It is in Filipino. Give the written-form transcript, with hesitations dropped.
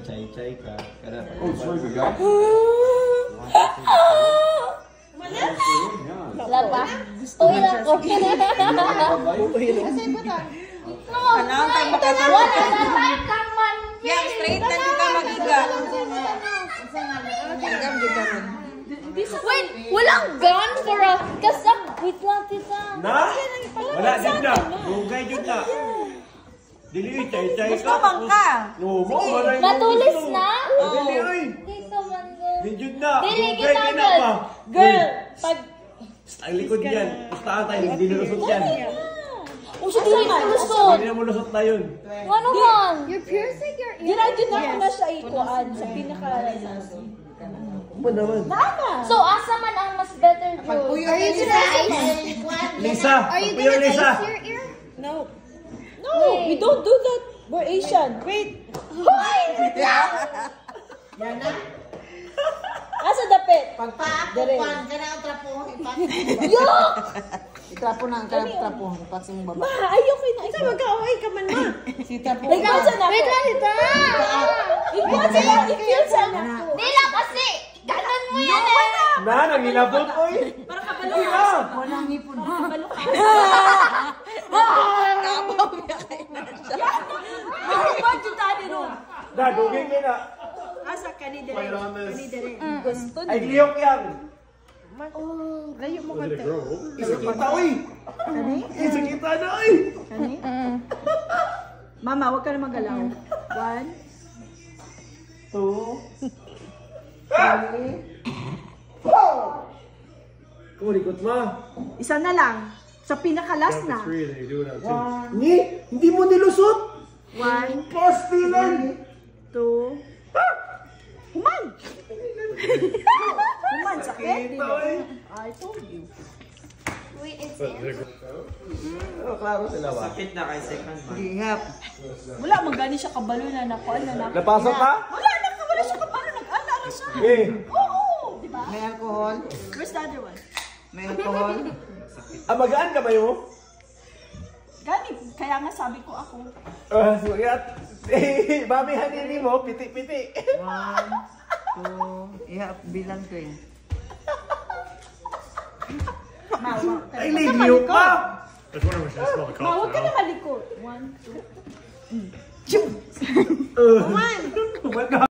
Chay-chay ka. Oh, sorry, we got. Wala pa. Uy lang ko. Kasi ba ta? Anong tayo makagawa? Wala na tayo kang man. Yan, straight na di ka magiga. Hanggang di ka ron. Wait, walang gun for a... Kasam, wait lang, tita. Na? Wala din na. Bugay din na. Dili, chay-chay ka. Gusto bang ka? Matulis na? Dili, oy. Dito man go. Dili na. Dili Bugay din na ginagad. pa. Girl, pag... Ang likod yan. Pustahan tayo. Hindi nilusot yan. O siya dili kulusot. Hindi na mo lusot na yun. Ano man? You're piercing your ear. Ginagin na ko na siya ikuan sa pinaka... Ba naman? So, asa man ang mas better joke? Are you trying? Lisa. Are you Pagpuyo, gonna Lisa. ice your ear? No. No, we don't do that. We're Asian. Wait. Yan na. Asa dapit? Pagpa-akupan ka na ang trapo. Itrapo na ang trapo. Ipasing baba. Ma, ayaw kayo na. Isa magkaaway ka man, ma. Si trapo. Ikaw sa na. Wait lang, tita. Ikaw sa na. Ikaw sa na. Dila kasi. Ganon mo yan eh. Na, nangilabot, oy. Para kabalo Uy, ka. ah. Walang ngipon. Kabalo ka. Kabaw niya kayo na siya. Ano ba dyan tayo ron? Na, dugay ka na. Asa kanidere. Kanidere. Gusto Ay, niya. liyok yan. Layo mo ka to. Isa kita, oy. Kani? Isa kita na, oy. Kani? Mama, huwag ka na magalaw. 1, 2, 3. Kumurikot ma. Isa na lang. Sa pinaka-last na. Hindi mo nilusot. 1, Pastilan. 2. Human! Human, sakit. Kita, oy. I told you. Wait, it's in. Klaro sila ba? Sakit na kay second man. Hingap. Wala, magani siya kabalo na nakuha na nakuha. Napasok ka? Wala, wala siya kabalo. Nag-ala na siya. Eh. Oo, di ba? May alcohol. Where's the other one? May alcohol. Magaan ka ba yun? Gani, kaya nga sabi ko ako. Sugat. Eh, mamihan ini mo, piti-piti. 1, 2. Iya, bilang ko yan. Ay, liyo ka! Ma, huwag ka na malikot. 1, 2. Kuman ka!